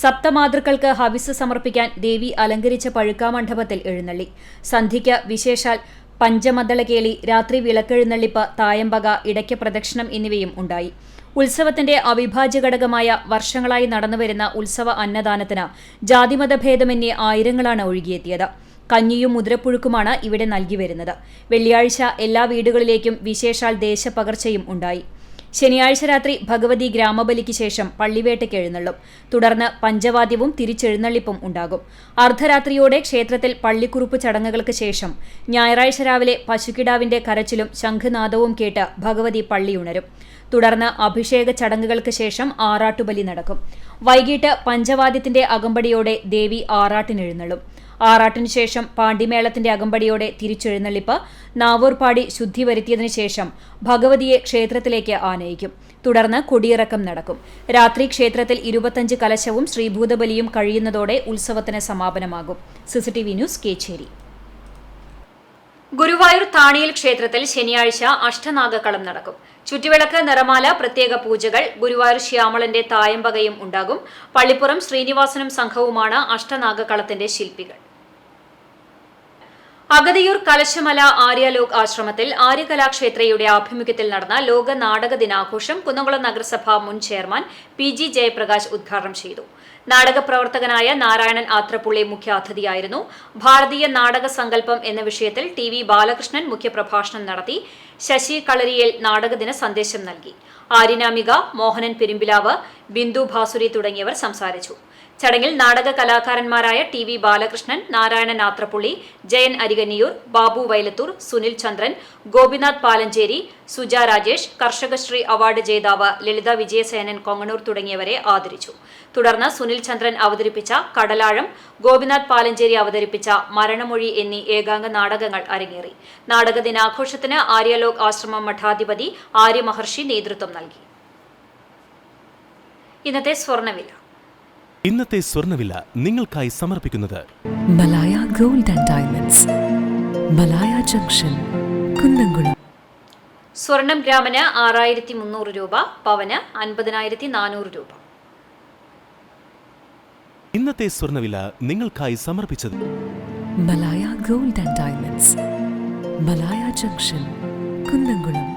സപ്തമാതൃക്കൾക്ക് ഹവിസ് സമർപ്പിക്കാൻ ദേവി അലങ്കരിച്ച പഴുക്കാമണ്ഡപത്തിൽ എഴുന്നള്ളി. സന്ധ്യയ്ക്ക് വിശേഷാൽ പഞ്ചമദ്ദളകേളി, രാത്രി വിളക്കെഴുന്നള്ളിപ്പ്, തായമ്പക, ഇടയ്ക്ക് പ്രദക്ഷിണം എന്നിവയും ഉണ്ടായി. ഉത്സവത്തിന്റെ അവിഭാജ്യ ഘടകമായ വർഷങ്ങളായി നടന്നുവരുന്ന ഉത്സവ അന്നദാനത്തിന് ജാതിമതഭേദമന്യേ ആയിരങ്ങളാണ് ഒഴുകിയെത്തിയത്. കഞ്ഞിയും മുദ്രപ്പുഴുക്കുമാണ് ഇവിടെ നൽകി വരുന്നത്. വെള്ളിയാഴ്ച എല്ലാ വീടുകളിലേക്കും വിശേഷാൽ ദേശപകർച്ചയും ഉണ്ടായി. ശനിയാഴ്ച രാത്രി ഭഗവതി ഗ്രാമബലിക്ക് ശേഷം പള്ളിവേട്ടയ്ക്ക് എഴുന്നള്ളും. തുടർന്ന് പഞ്ചവാദ്യവും തിരിച്ചെഴുന്നള്ളിപ്പും ഉണ്ടാകും. അർദ്ധരാത്രിയോടെ ക്ഷേത്രത്തിൽ പള്ളിക്കുറുപ്പ് ചടങ്ങുകൾക്ക് ശേഷം ഞായറാഴ്ച രാവിലെ പശുക്കിടാവിന്റെ കരച്ചിലും ശംഖനാദവും കേട്ട് ഭഗവതി പള്ളിയുണരും. തുടർന്ന് അഭിഷേക ചടങ്ങുകൾക്ക് ശേഷം ആറാട്ടുബലി നടക്കും. വൈകിട്ട് പഞ്ചവാദ്യത്തിന്റെ അകമ്പടിയോടെ ദേവി ആറാട്ടിനെഴുന്നള്ളും. ആറാട്ടിനു ശേഷം പാണ്ടിമേളത്തിന്റെ അകമ്പടിയോടെ തിരിച്ചെഴുന്നള്ളിപ്പ്, നാവൂർപാടി ശുദ്ധി വരുത്തിയതിനു ശേഷം ഭഗവതിയെ ക്ഷേത്രത്തിലേക്ക് ആനയിക്കും. തുടർന്ന് കൊടിയിറക്കം നടക്കും. രാത്രി ക്ഷേത്രത്തിൽ 25 കലശവും ശ്രീഭൂതബലിയും കഴിയുന്നതോടെ ഉത്സവത്തിന് സമാപനമാകും. CCTV news Kechery. ഗുരുവായൂർ താണിയിൽ ക്ഷേത്രത്തിൽ ശനിയാഴ്ച അഷ്ടനാഗക്കളം നടക്കും. ചുറ്റുവിളക്ക്, നിറമാല, പ്രത്യേക പൂജകൾ, ഗുരുവായൂർ ശ്യാമളന്റെ തായമ്പകയും ഉണ്ടാകും. പള്ളിപ്പുറം ശ്രീനിവാസനും സംഘവുമാണ് അഷ്ടനാഗക്കളത്തിന്റെ ശില്പികൾ. അഗതിയൂർ കലശമല ആര്യലോക് ആശ്രമത്തിൽ ആര്യകലാക്ഷേത്രയുടെ ആഭിമുഖ്യത്തിൽ നടന്ന ലോക നാടക ദിനാഘോഷം കുന്നംകുളം നഗരസഭ മുൻ ചെയർമാൻ PG ജയപ്രകാശ് ഉദ്ഘാടനം ചെയ്തു. നാടക പ്രവർത്തകനായ നാരായണൻ ആത്രപ്പുള്ളി മുഖ്യാതിഥിയായിരുന്നു. ഭാരതീയ നാടക സങ്കല്പം എന്ന വിഷയത്തിൽ TV ബാലകൃഷ്ണൻ മുഖ്യപ്രഭാഷണം നടത്തി. ശശി കളരിയേൽ നാടകദിന സന്ദേശം നൽകി. ആര്യനാമിക, മോഹനൻ പെരുമ്പിലാവ്, ബിന്ദു ഭാസുരി തുടങ്ങിയവർ സംസാരിച്ചു. ചടങ്ങിൽ നാടക കലാകാരന്മാരായ TV ബാലകൃഷ്ണൻ, നാരായണൻ ആത്രപ്പുള്ളി, ജയൻ അരികന്നിയൂർ, ബാബു വൈലത്തൂർ, സുനിൽ ചന്ദ്രൻ, ഗോപിനാഥ് പാലഞ്ചേരി, സുജ രാജേഷ്, കർഷകശ്രീ അവാർഡ് ജേതാവ് ലളിത വിജയസേനൻ കൊങ്ങണൂർ തുടങ്ങിയവരെ ആദരിച്ചു. തുടർന്ന് സുനിൽ ചന്ദ്രൻ അവതരിപ്പിച്ച കടലാഴം, ഗോപിനാഥ് പാലഞ്ചേരി അവതരിപ്പിച്ച മരണമൊഴി എന്നീ ഏകാംഗ നാടകങ്ങൾ അരങ്ങേറി. നാടക ദിനാഘോഷത്തിന് ആര്യലോക് ആശ്രമം മഠാധിപതി ആര്യമഹർഷി നേതൃത്വം നൽകി. ഇന്നത്തെ സ്വർണ്ണവില നിങ്ങൾക്കായി സമർപ്പിക്കുന്നത് Malaya gold and diamonds, Malaya junction, Kunnamkulam. സ്വർണം ഗ്രാമിന് 6300 രൂപ, പവന് 50400 രൂപ. ഇന്നത്തെ സ്വർണ്ണവില നിങ്ങൾക്കായി സമർപ്പിച്ചത് Malaya gold and diamonds, Malaya junction, Kunnamkulam.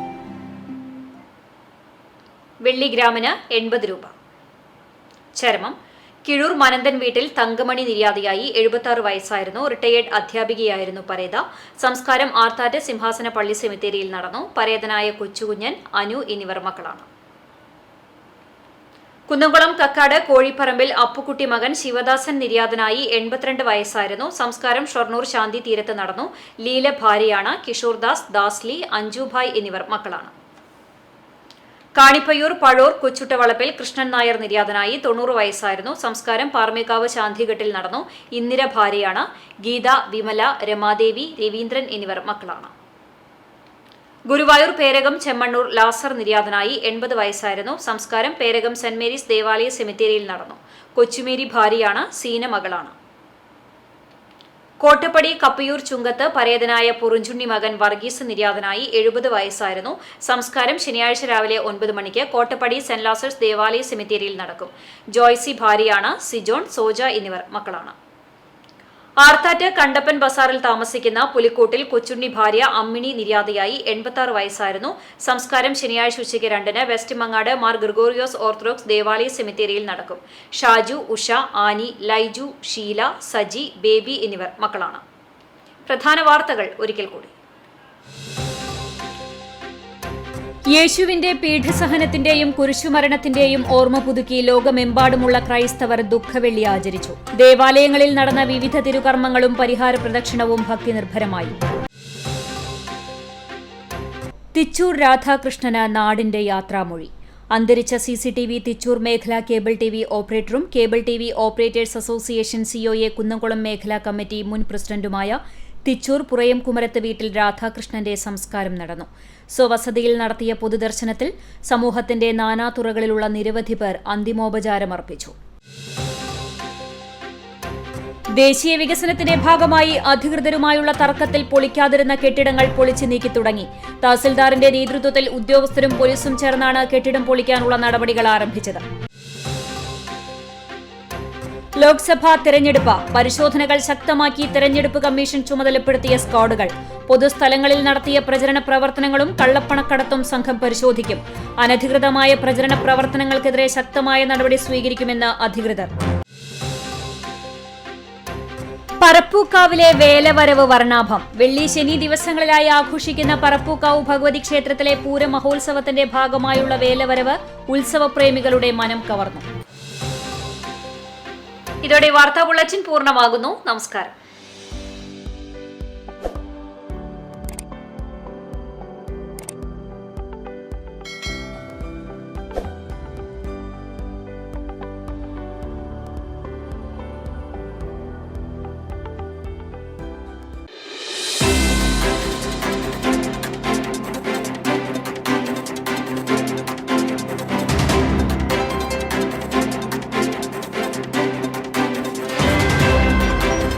വെള്ളി ഗ്രാമിന് 80 രൂപ. ചരമം കിഴൂർ മനന്തൻ വീട്ടിൽ തങ്കമണി നിര്യാതയായി. 76 വയസ്സായിരുന്നു. റിട്ടയേർഡ് അധ്യാപികയായിരുന്നു പരേത. സംസ്കാരം ആർത്താറ്റ് സിംഹാസന പള്ളി സെമിത്തേരിയിൽ നടന്നു. പരേതനായ കൊച്ചുകുഞ്ഞൻ, അനു എന്നിവർ മക്കളാണ്. കുന്നംകുളം കക്കാട് കോഴിപ്പറമ്പിൽ അപ്പുക്കുട്ടി മകൻ ശിവദാസൻ നിര്യാതനായി. 82 വയസ്സായിരുന്നു. സംസ്കാരം ഷൊർണൂർ ശാന്തി തീരത്ത് നടന്നു. ലീല ഭാര്യയാണ്. കിഷോർദാസ്, ദാസ്ലി, അഞ്ജുഭായ് എന്നിവർ മക്കളാണ്. കാണിപ്പയ്യൂർ പഴൂർ കൊച്ചുട്ടവളപ്പിൽ കൃഷ്ണൻ നായർ നിര്യാതനായി. 90 വയസ്സായിരുന്നു. സംസ്കാരം പാർമേക്കാവ് ശാന്തിഘട്ടിൽ നടന്നു. ഇന്ദിര ഭാര്യയാണ്. ഗീത, വിമല, രമാദേവി, രവീന്ദ്രൻ എന്നിവർ മക്കളാണ്. ഗുരുവായൂർ പേരകം ചെമ്മണ്ണൂർ ലാസർ നിര്യാതനായി. 80 വയസ്സായിരുന്നു. സംസ്കാരം പേരകം സെന്റ് മേരീസ് ദേവാലയ സെമിത്തേരിയിൽ നടന്നു. കൊച്ചുമേരി ഭാര്യയാണ്. സീന മകളാണ്. കോട്ടപ്പടി കപ്പിയൂർ ചുങ്കത്ത് പരേതനായ പുറുഞ്ചുണ്ണി മകൻ വർഗീസ് നിര്യാതനായി. 70 വയസ്സായിരുന്നു. സംസ്കാരം ശനിയാഴ്ച രാവിലെ 9 മണിക്ക് കോട്ടപ്പടി സെന്റ് ലാസേഴ്സ് ദേവാലയ സെമിത്തേരിയിൽ നടക്കും. ജോയ്സി ഭാര്യയാണ്. സിജോൺ, സോജ എന്നിവർ മക്കളാണ്. ആർത്താറ്റ് കണ്ടപ്പൻ ബസാറിൽ താമസിക്കുന്ന പുലിക്കോട്ടിൽ കൊച്ചുണ്ണി ഭാര്യ അമ്മിണി നിര്യാതയായി. 86 വയസ്സായിരുന്നു. സംസ്കാരം ശനിയാഴ്ച ഉച്ചയ്ക്ക് 2-ന് വെസ്റ്റ് മങ്ങാട് മാർ ഗ്രിഗോറിയോസ് ഓർത്തഡോക്സ് ദേവാലയ സെമിത്തേരിയിൽ നടക്കും. ഷാജു, ഉഷ, ആനി, ലൈജു, ഷീല, സജി, ബേബി എന്നിവർ മക്കളാണ്. പ്രധാന വാർത്തകൾ ഒരിക്കൽ കൂടി. യേശുവിന്റെ പീഠസഹനത്തിന്റെയും കുരിശുമരണത്തിന്റെയും ഓർമ്മ പുതുക്കി ലോകമെമ്പാടുമുള്ള ക്രൈസ്തവർ ദുഃഖവെള്ളി ആചരിച്ചു. ദേവാലയങ്ങളിൽ നടന്ന വിവിധ തിരുകർമ്മങ്ങളും പരിഹാര പ്രദക്ഷിണവും ഭക്തി നിർഭരമായി. തിച്ചൂർ രാധാകൃഷ്ണന് നാടിന്റെ യാത്രാമൊഴി. അന്തരിച്ച CCTV തിച്ചൂർ മേഖല കേബിൾ TV ഓപ്പറേറ്ററും cable TV operators association COA Kunnamkulam മേഖലാ കമ്മിറ്റി മുൻ പ്രസിഡന്റുമായ തിച്ചൂർ പുറയം കുമരത്ത് വീട്ടിൽ രാധാകൃഷ്ണന്റെ സംസ്കാരം നടന്നു. സ്വവസതിയിൽ നടത്തിയ പൊതുദർശനത്തിൽ സമൂഹത്തിന്റെ നാനാതുറകളിലുള്ള നിരവധി പേർ അന്തിമോപചാരമർപ്പിച്ചു. ദേശീയ വികസനത്തിന്റെ ഭാഗമായി അധികൃതരുമായുള്ള തർക്കത്തിൽ പൊളിക്കാതിരുന്ന കെട്ടിടങ്ങൾ പൊളിച്ചു നീക്കി തുടങ്ങി. തഹസിൽദാറിന്റെ നേതൃത്വത്തിൽ ഉദ്യോഗസ്ഥരും പോലീസും ചേർന്നാണ് കെട്ടിടം പൊളിക്കാനുള്ള നടപടികൾ ആരംഭിച്ചത്. ലോക്സഭാ തെരഞ്ഞെടുപ്പ് പരിശോധനകൾ ശക്തമാക്കി തെരഞ്ഞെടുപ്പ് കമ്മീഷൻ ചുമതലപ്പെടുത്തിയ സ്ക്വാഡുകൾ. പൊതുസ്ഥലങ്ങളിൽ നടത്തിയ പ്രചരണ പ്രവർത്തനങ്ങളും കള്ളപ്പണക്കടത്തും സംഘം പരിശോധിക്കും. അനധികൃതമായ പ്രചരണ പ്രവർത്തനങ്ങൾക്കെതിരെ ശക്തമായ നടപടി സ്വീകരിക്കുമെന്ന് അധികൃതർ. പറപ്പൂക്കാവിലെ വേലവരവ് വർണ്ണാഭം. വെള്ളി ശനി ദിവസങ്ങളിലായി ആഘോഷിക്കുന്ന പറപ്പൂക്കാവ് ഭഗവതി ക്ഷേത്രത്തിലെ പൂരമഹോത്സവത്തിന്റെ ഭാഗമായുള്ള വേലവരവ് ഉത്സവപ്രേമികളുടെ മനം കവർന്നു. ഇതോടെ വാർത്താ ബുള്ളറ്റിൻ പൂർണ്ണമാകുന്നു. നമസ്കാരം.